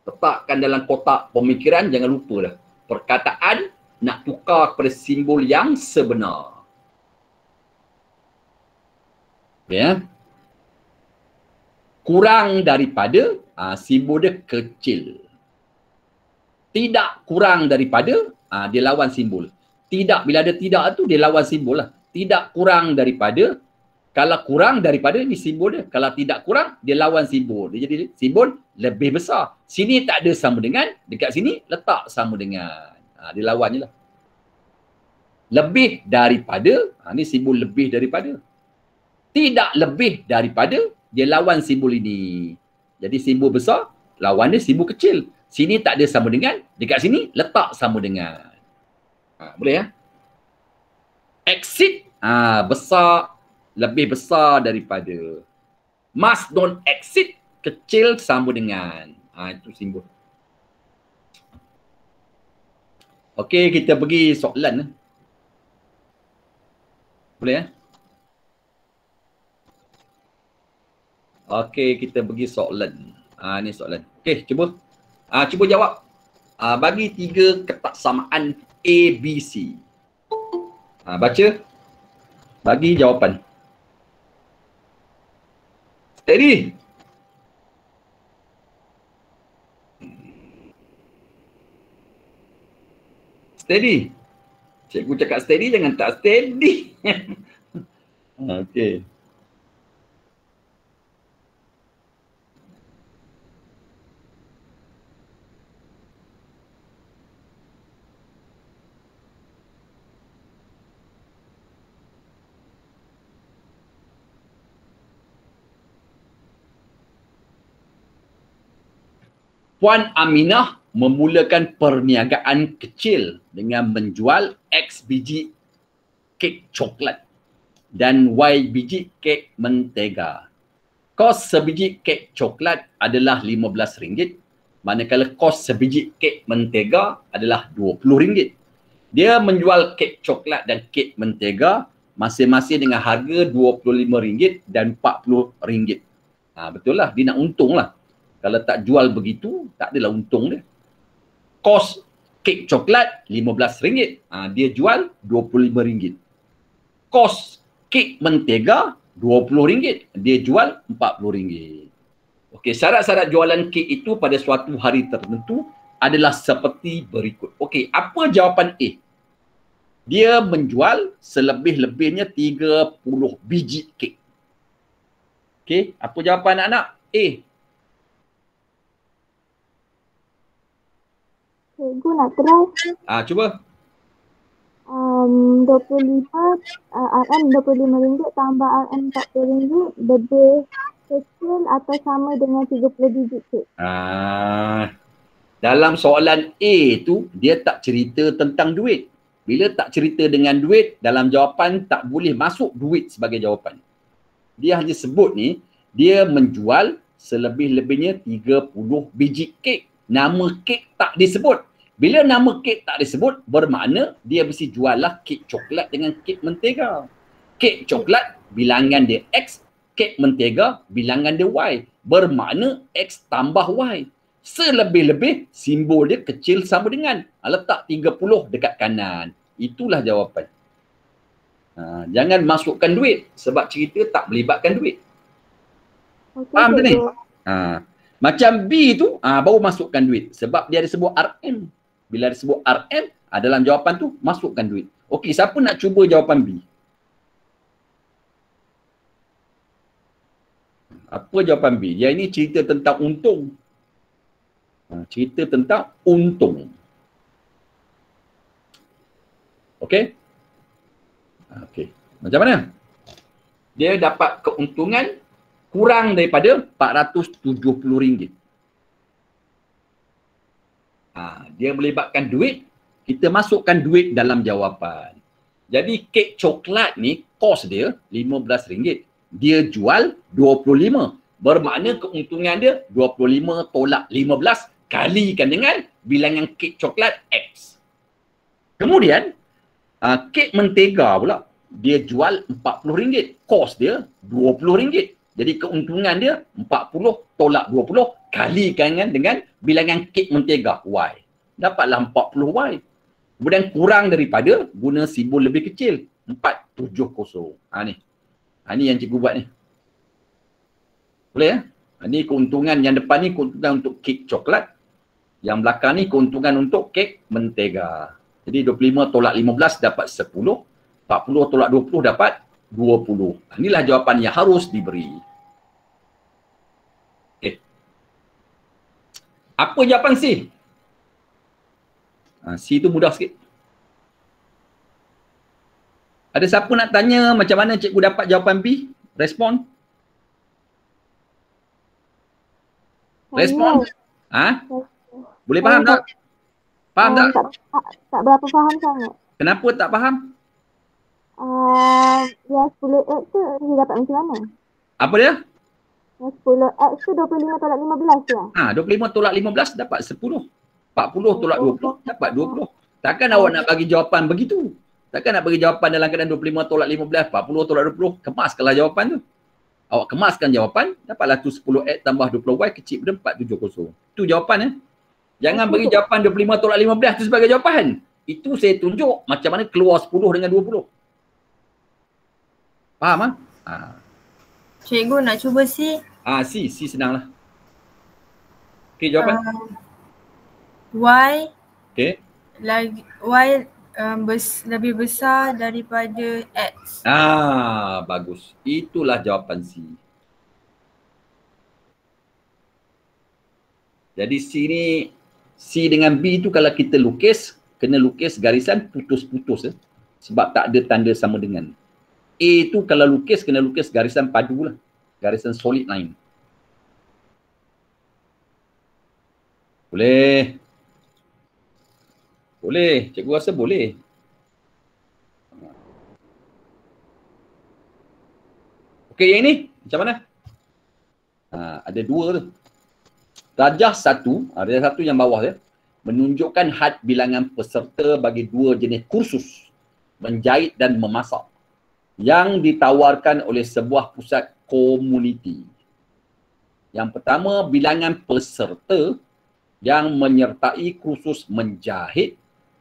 Letakkan dalam kotak pemikiran, jangan lupa dah. Perkataan nak tukar kepada simbol yang sebenar. Ya. Kurang daripada, simbol dia kecil. Tidak kurang daripada, dia lawan simbol. Tidak, bila ada tidak tu, dia lawan simbol lah. Tidak kurang daripada, kalau kurang daripada, ni simbol dia. Kalau tidak kurang, dia lawan simbol. Dia jadi simbol lebih besar. Sini tak ada sama dengan, dekat sini letak sama dengan. Dia lawan je lah. Lebih daripada, ni simbol lebih daripada. Tidak lebih daripada, dia lawan simbol ini. Jadi simbol besar, lawan dia simbol kecil. Sini tak ada sama dengan, dekat sini letak sama dengan. Boleh ya? Exceed, besar, lebih besar daripada. Must don't exceed, kecil sama dengan. Itu simbol. Okey, kita pergi soalan. Boleh ya? Okey, kita pergi soalan. Ni soalan. Okey, cuba. Cuba jawab. Bagi 3 ketaksamaan A, B, C. Baca. Bagi jawapan. Steady. Steady. Cikgu cakap steady, jangan tak steady. Okey. Puan Aminah memulakan perniagaan kecil dengan menjual X biji kek coklat dan Y biji kek mentega. Kos sebiji kek coklat adalah RM15, manakala kos sebiji kek mentega adalah RM20. Dia menjual kek coklat dan kek mentega masing-masing dengan harga RM25 dan RM40. Betul lah, dia nak untung lah. Kalau tak jual begitu, tak adalah untung dia. Kos kek coklat RM15. Dia jual RM25. Kos kek mentega RM20. Dia jual RM40. Okey, syarat-syarat jualan kek itu pada suatu hari tertentu adalah seperti berikut. Okey, apa jawapan A? Dia menjual selebih-lebihnya 30 biji kek. Okey, apa jawapan anak-anak? A. Cikgu nak try. Cuba. 25 RM RM25 tambah RM RM40 lebih kecil atau sama dengan 30 biji kek. Dalam soalan A tu, dia tak cerita tentang duit. Bila tak cerita dengan duit, dalam jawapan tak boleh masuk duit sebagai jawapan. Dia hanya sebut ni, dia menjual selebih-lebihnya 30 biji kek. Nama kek tak disebut. Bila nama kek tak disebut, bermakna dia mesti jual lah kek coklat dengan kek mentega. Kek coklat, bilangan dia X. Kek mentega, bilangan dia Y. Bermakna X tambah Y. Selebih-lebih, simbol dia kecil sama dengan. Letak 30 dekat kanan. Itulah jawapan. Jangan masukkan duit. Sebab cerita tak melibatkan duit. Okay, faham tak ni? Macam B tu, baru masukkan duit. Sebab dia ada sebut RM. Bila ada sebut RM, dalam jawapan tu, masukkan duit. Okey, siapa nak cuba jawapan B? Apa jawapan B? Dia ini cerita tentang untung. Cerita tentang untung. Okey? Okey. Macam mana? Dia dapat keuntungan kurang daripada RM470. Dia melibatkan duit, kita masukkan duit dalam jawapan. Jadi kek coklat ni, kos dia RM15. Dia jual RM25. Bermakna keuntungan dia 25 tolak 15 kalikan dengan bilangan kek coklat X. Kemudian, kek mentega pula, dia jual RM40. Kos dia RM20. Jadi keuntungan dia 40 tolak 20 kalikan dengan bilangan kek mentega Y. Dapatlah 40Y. Kemudian kurang daripada guna simbol lebih kecil. 470. Ni yang cikgu buat ni. Boleh ya? Ni keuntungan yang depan ni keuntungan untuk kek coklat. Yang belakang ni keuntungan untuk kek mentega. Jadi 25 tolak 15 dapat 10. 40 tolak 20 dapat 20. Inilah jawapan yang harus diberi. Apa jawapan C? C tu mudah sikit. Ada siapa nak tanya macam mana cikgu dapat jawapan B? Respon? Respon? Boleh faham tak? Faham tak? Tak berapa faham sangat. Kenapa tak faham? Yang 10X tu dia dapat macam mana? Apa dia? Yang 10X tu 25 tolak 15 lah. 25 tolak 15 dapat 10. 40 tolak 20 dapat 20. Takkan awak nak bagi jawapan begitu? Takkan nak bagi jawapan dalam keadaan 25 tolak 15, 40 tolak 20. Kemaskanlah jawapan tu. Awak kemaskan jawapan, dapatlah tu 10X tambah 20Y kecil pada 470. Itu jawapan. Jangan bagi jawapan 25 tolak 15 tu sebagai jawapan. Itu saya tunjuk macam mana keluar 10 dengan 20. Faham? Cikgu nak cuba C. C senanglah. Okey, jawapan. Y. Okey. Y lebih besar daripada X. Bagus. Itulah jawapan C. Jadi C ni, C dengan B tu kalau kita lukis, kena lukis garisan putus-putus. Sebab tak ada tanda sama dengan. A tu kalau lukis, kena lukis garisan padu lah. Garisan solid line. Boleh. Boleh. Cikgu rasa boleh. Okey, yang ini macam mana? Ada dua tu. Darjah 1, darjah 1 yang bawah dia, menunjukkan had bilangan peserta bagi dua jenis kursus, menjahit dan memasak, yang ditawarkan oleh sebuah pusat komuniti. Yang pertama, bilangan peserta yang menyertai kursus menjahit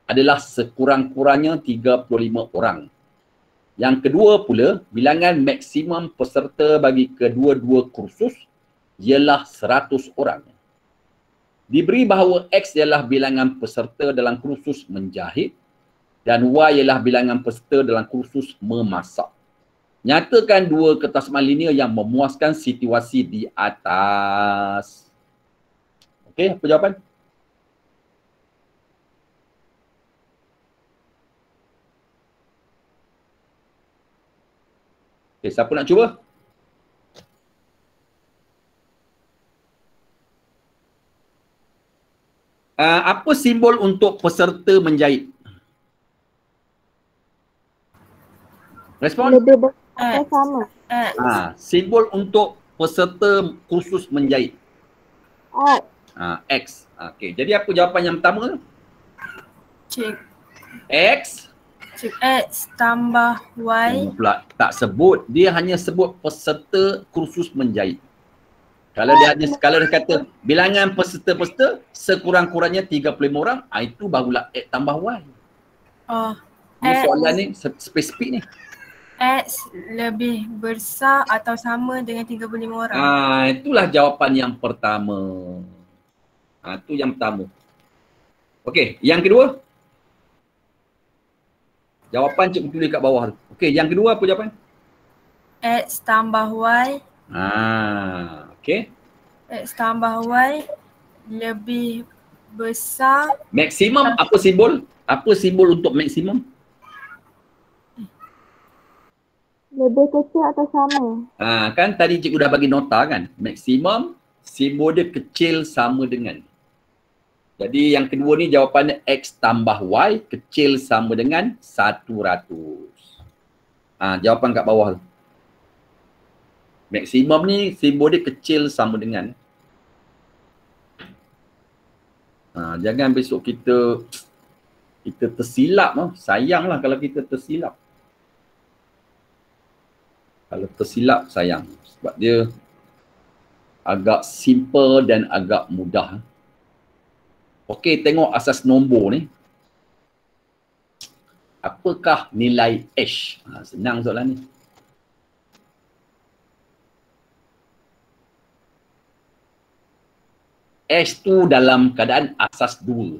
adalah sekurang-kurangnya 35 orang. Yang kedua pula, bilangan maksimum peserta bagi kedua-dua kursus ialah 100 orang. Diberi bahawa X ialah bilangan peserta dalam kursus menjahit dan Y ialah bilangan peserta dalam kursus memasak. Nyatakan dua kesamaan linear yang memuaskan situasi di atas. Okey, apa jawapan? Okay, siapa nak cuba? Apa simbol untuk peserta menjahit? Respon? Lebih besar sama. Simbol untuk peserta kursus menjahit. X. Okey, jadi apa jawapan yang pertama? Cik X. Cik X tambah Y. Pula tak sebut, dia hanya sebut peserta kursus menjahit. Kalau dia kata bilangan peserta-peserta sekurang-kurangnya 35 orang, itu barulah X tambah Y. Soalan ni spesifik ni. X lebih besar atau sama dengan 35 orang. Itulah jawapan yang pertama. Itu yang pertama. Okey, yang kedua. Jawapan cikgu tulis kat bawah tu. Okey, yang kedua apa jawapan? X tambah Y. Okey. X tambah Y lebih besar. Maksimum apa simbol? Apa simbol untuk maksimum? Lebih kecil atau sama? Kan tadi cikgu dah bagi nota kan. Maksimum simbol dia kecil sama dengan. Jadi yang kedua ni jawapannya X tambah Y kecil sama dengan 100. Jawapan kat bawah tu. Maksimum ni simbol dia kecil sama dengan. Jangan besok kita tersilap. Sayanglah kalau kita tersilap. Kalau tersilap sayang. Sebab dia agak simple dan agak mudah. Okey, tengok asas nombor ni. Apakah nilai H? Senang soalan ni. H tu dalam keadaan asas 2.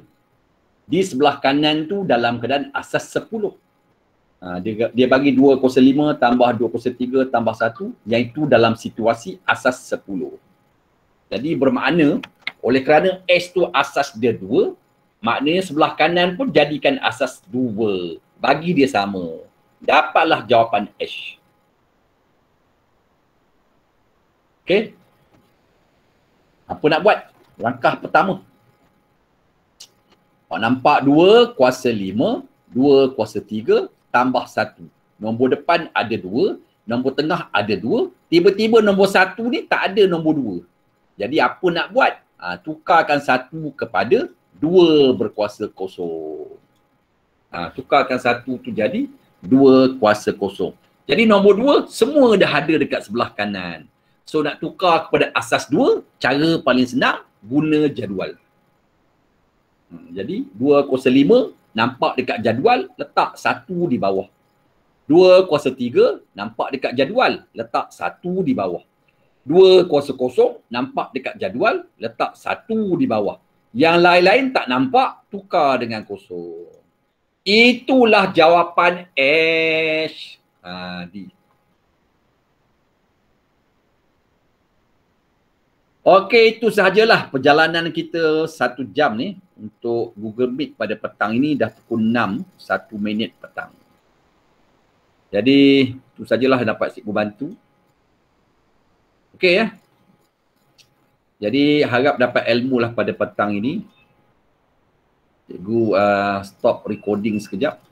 Di sebelah kanan tu dalam keadaan asas 10. Dia bagi 205 tambah 203 tambah 1, iaitu dalam situasi asas 10. Jadi bermakna oleh kerana S tu asas dia 2, maknanya sebelah kanan pun jadikan asas 2. Bagi dia sama. Dapatlah jawapan H. Okey. Apa nak buat? Langkah pertama. Nampak 2 kuasa 5, 2 kuasa 3 tambah 1. Nombor depan ada 2, nombor tengah ada 2. Tiba-tiba nombor 1 ni tak ada nombor 2. Jadi apa nak buat? Tukarkan 1 kepada 2 berkuasa kosong. Tukarkan 1 tu jadi 2 kuasa kosong. Jadi nombor 2 semua dah ada dekat sebelah kanan. So nak tukar kepada asas 2, cara paling senang guna jadual. Jadi 2 kuasa 5 nampak dekat jadual, letak 1 di bawah. 2 kuasa 3 nampak dekat jadual, letak 1 di bawah. 2 kuasa kosong nampak dekat jadual, letak 1 di bawah. Yang lain-lain tak nampak, tukar dengan kosong. Itulah jawapan H. D. Okey, itu sahajalah perjalanan kita 1 jam ni untuk Google Meet pada petang ini. Dah pukul 6, 1 minit petang. Jadi, itu sajalah dapat cikgu bantu. Okey ya. Jadi harap dapat ilmu lah pada petang ini. Cikgu stop recording sekejap.